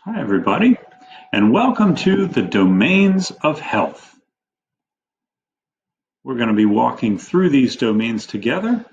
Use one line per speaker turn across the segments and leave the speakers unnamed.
Hi, everybody, and welcome to the Domains of Health. We're going to be walking through these domains together.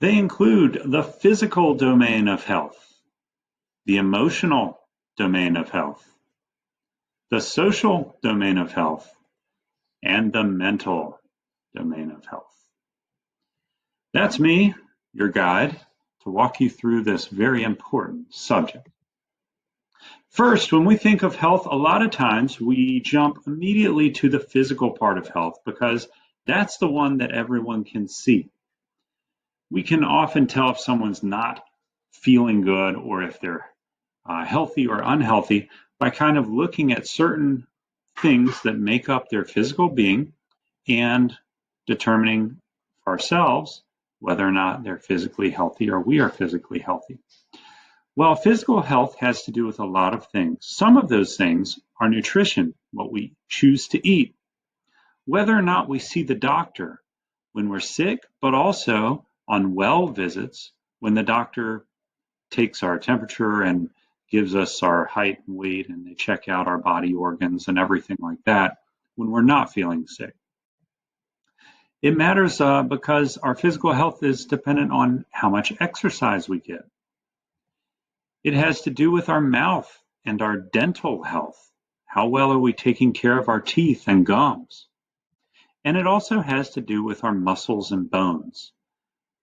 They include the physical domain of health, the emotional domain of health, the social domain of health, and the mental domain of health. That's me, your guide, to walk you through this very important subject. First, when we think of health, a lot of times we jump immediately to the physical part of health because that's the one that everyone can see. We can often tell if someone's not feeling good or if they're healthy or unhealthy by kind of looking at certain things that make up their physical being and determining for ourselves whether or not they're physically healthy or we are physically healthy. Well, physical health has to do with a lot of things. Some of those things are nutrition, what we choose to eat, whether or not we see the doctor when we're sick, but also on well visits when the doctor takes our temperature and gives us our height and weight and they check out our body organs and everything like that when we're not feeling sick. It matters because our physical health is dependent on how much exercise we get. It has to do with our mouth and our dental health. How well are we taking care of our teeth and gums? And it also has to do with our muscles and bones.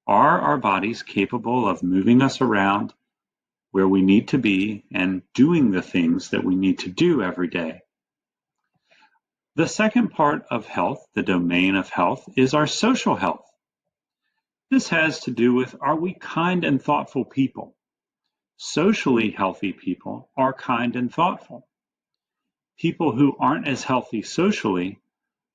Are our bodies capable of moving us around where we need to be and doing the things that we need to do every day? The second part of health, the domain of health, is our social health. This has to do with, are we kind and thoughtful people? Socially healthy people are kind and thoughtful. People who aren't as healthy socially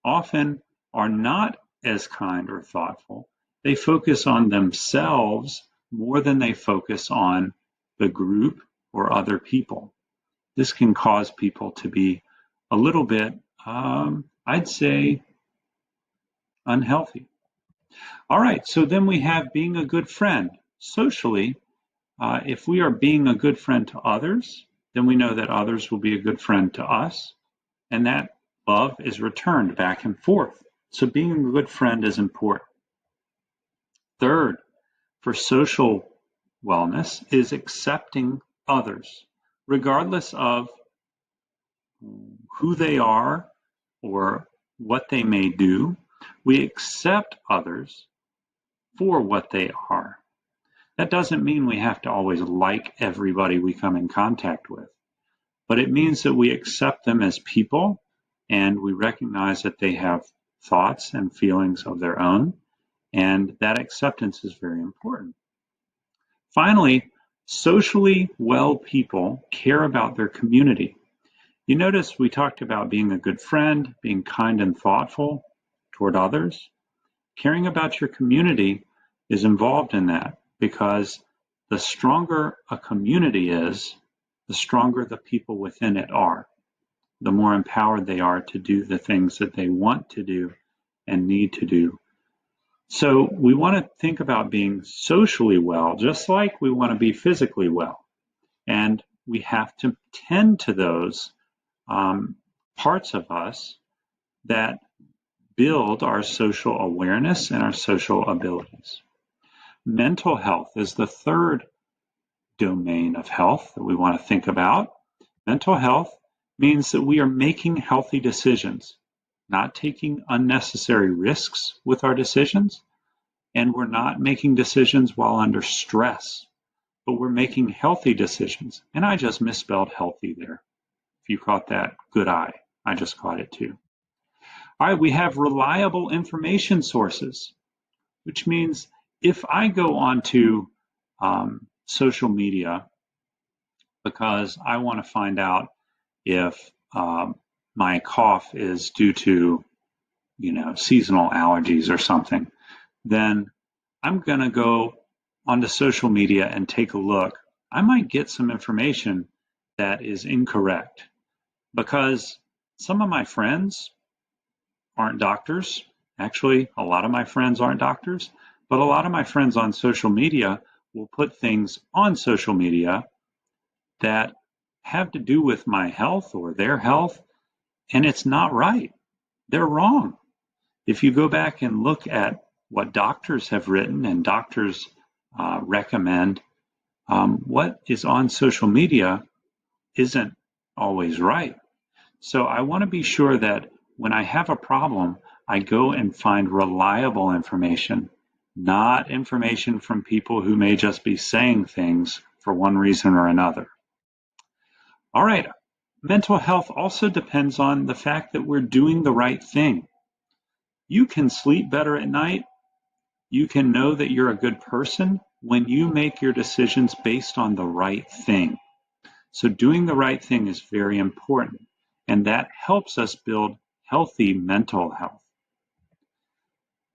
often are not as kind or thoughtful. They focus on themselves more than they focus on the group or other people. This can cause people to be a little bit, I'd say, unhealthy. All right, so then we have being a good friend. Socially, if we are being a good friend to others, then we know that others will be a good friend to us, and that love is returned back and forth. So being a good friend is important. Third, for social wellness is accepting others, regardless of who they are or what they may do. We accept others for what they are. That doesn't mean we have to always like everybody we come in contact with, but it means that we accept them as people and we recognize that they have thoughts and feelings of their own, and that acceptance is very important. Finally, socially well people care about their community. You notice we talked about being a good friend, being kind and thoughtful toward others. Caring about your community is involved in that, because the stronger a community is, the stronger the people within it are, the more empowered they are to do the things that they want to do and need to do. So we want to think about being socially well, just like we want to be physically well. And we have to tend to those parts of us that build our social awareness and our social abilities. Mental health is the third domain of health that we want to think about. Mental health means that we are making healthy decisions, not taking unnecessary risks with our decisions, and we're not making decisions while under stress, but we're making healthy decisions. And I just misspelled healthy there. If you caught that, good eye. I just caught it too. All right, we have reliable information sources, which means if I go onto social media because I want to find out if my cough is due to, seasonal allergies or something, then I'm going to go onto social media and take a look. I might get some information that is incorrect because some of my friends aren't doctors. Actually, a lot of my friends aren't doctors, but a lot of my friends on social media will put things on social media that have to do with my health or their health, and it's not right. They're wrong. If you go back and look at what doctors have written and doctors recommend, what is on social media isn't always right. So I want to be sure that when I have a problem, I go and find reliable information, not information from people who may just be saying things for one reason or another. All right. Mental health also depends on the fact that we're doing the right thing. You can sleep better at night. You can know that you're a good person when you make your decisions based on the right thing. So doing the right thing is very important, and that helps us build healthy mental health.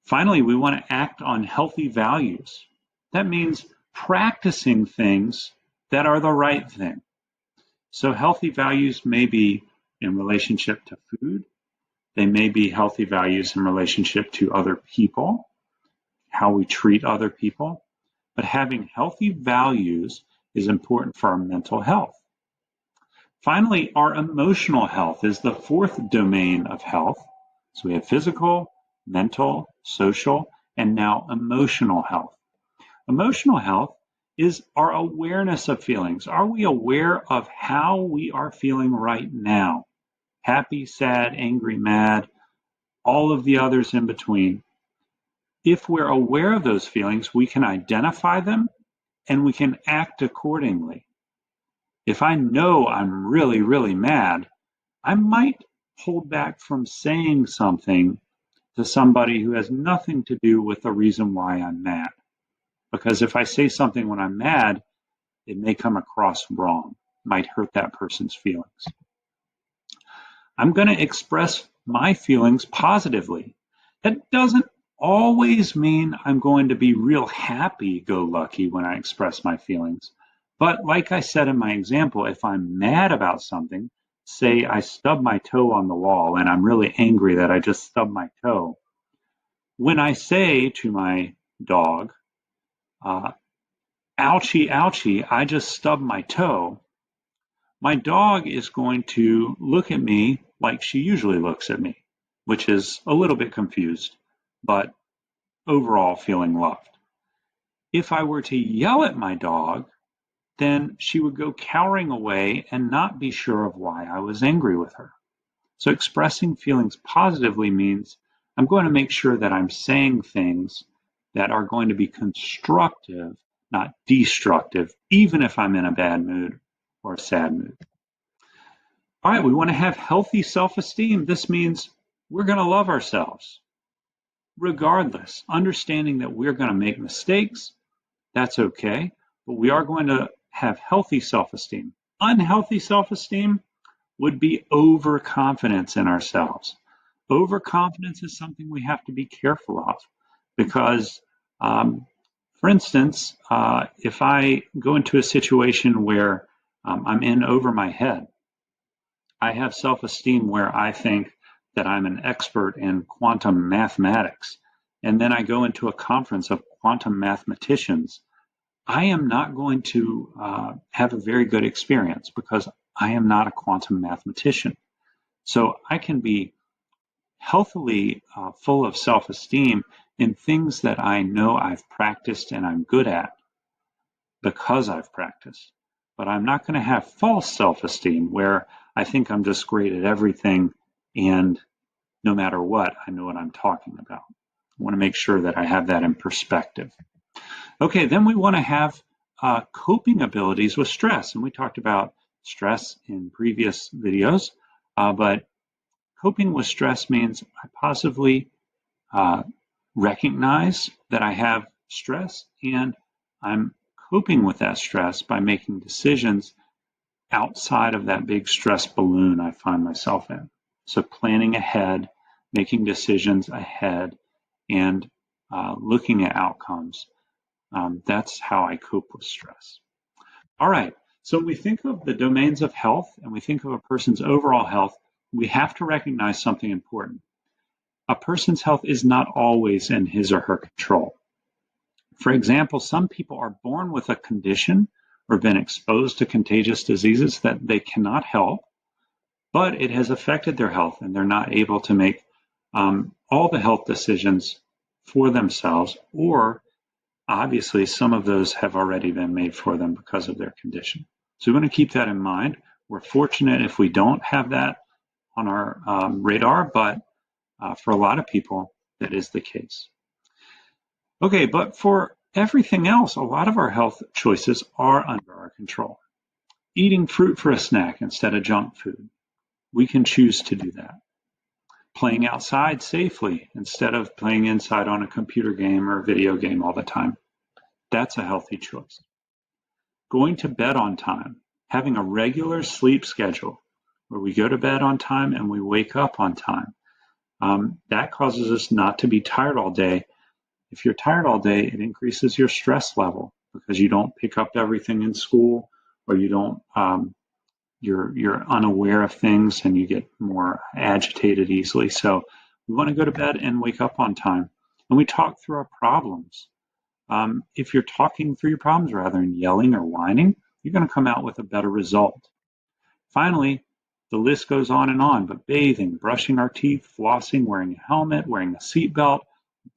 Finally, we want to act on healthy values. That means practicing things that are the right thing. So healthy values may be in relationship to food. They may be healthy values in relationship to other people, how we treat other people. But having healthy values is important for our mental health. Finally, our emotional health is the fourth domain of health. So we have physical, mental, social, and now emotional health. Emotional health is our awareness of feelings. Are we aware of how we are feeling right now? Happy, sad, angry, mad, all of the others in between. If we're aware of those feelings, we can identify them and we can act accordingly. If I know I'm really, really mad, I might hold back from saying something to somebody who has nothing to do with the reason why I'm mad. Because if I say something when I'm mad, it may come across wrong, might hurt that person's feelings. I'm going to express my feelings positively. That doesn't always mean I'm going to be real happy-go-lucky when I express my feelings. But like I said in my example, if I'm mad about something, say I stub my toe on the wall and I'm really angry that I just stubbed my toe, when I say to my dog, ouchie, ouchie, I just stubbed my toe, my dog is going to look at me like she usually looks at me, which is a little bit confused, but overall feeling loved. If I were to yell at my dog, then she would go cowering away and not be sure of why I was angry with her. So expressing feelings positively means I'm going to make sure that I'm saying things that are going to be constructive, not destructive, even if I'm in a bad mood or a sad mood. All right, we want to have healthy self-esteem. This means we're going to love ourselves regardless, understanding that we're going to make mistakes. That's okay, but we are going to have healthy self-esteem. Unhealthy self-esteem would be overconfidence in ourselves. Overconfidence is something we have to be careful of because, for instance, if I go into a situation where I'm in over my head, I have self-esteem where I think that I'm an expert in quantum mathematics, and then I go into a conference of quantum mathematicians, I am not going to have a very good experience because I am not a quantum mathematician. So I can be healthily full of self-esteem in things that I know I've practiced and I'm good at because I've practiced. But I'm not going to have false self-esteem where I think I'm just great at everything and no matter what, I know what I'm talking about. I want to make sure that I have that in perspective. Okay, then we want to have coping abilities with stress. And we talked about stress in previous videos, but coping with stress means I positively recognize that I have stress and I'm coping with that stress by making decisions outside of that big stress balloon I find myself in. So planning ahead, making decisions ahead, and looking at outcomes. That's how I cope with stress. All right, so when we think of the domains of health and we think of a person's overall health, we have to recognize something important. A person's health is not always in his or her control. For example, some people are born with a condition or been exposed to contagious diseases that they cannot help, but it has affected their health and they're not able to make all the health decisions for themselves, or obviously some of those have already been made for them because of their condition. So we want to keep that in mind. We're fortunate if we don't have that on our radar, but for a lot of people, that is the case. Okay, but for everything else, a lot of our health choices are under our control. Eating fruit for a snack instead of junk food, we can choose to do that. Playing outside safely instead of playing inside on a computer game or a video game all the time, that's a healthy choice. Going to bed on time, having a regular sleep schedule where we go to bed on time and we wake up on time, that causes us not to be tired all day. If you're tired all day, it increases your stress level because you don't pick up everything in school, or you don't, you're unaware of things and you get more agitated easily. So we want to go to bed and wake up on time. And we talk through our problems. If you're talking through your problems rather than yelling or whining, you're going to come out with a better result. Finally, the list goes on, but bathing, brushing our teeth, flossing, wearing a helmet, wearing a seatbelt,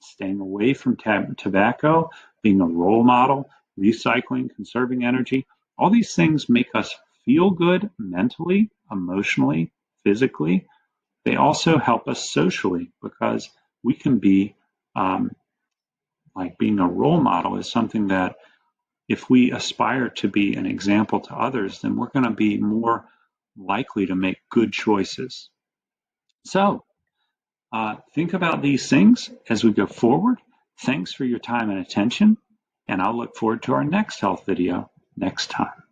staying away from tobacco, being a role model, recycling, conserving energy, all these things make us feel good mentally, emotionally, physically. They also help us socially because we can be, like being a role model is something that if we aspire to be an example to others, then we're going to be more likely to make good choices. So think about these things as we go forward. Thanks for your time and attention, and I'll look forward to our next health video next time.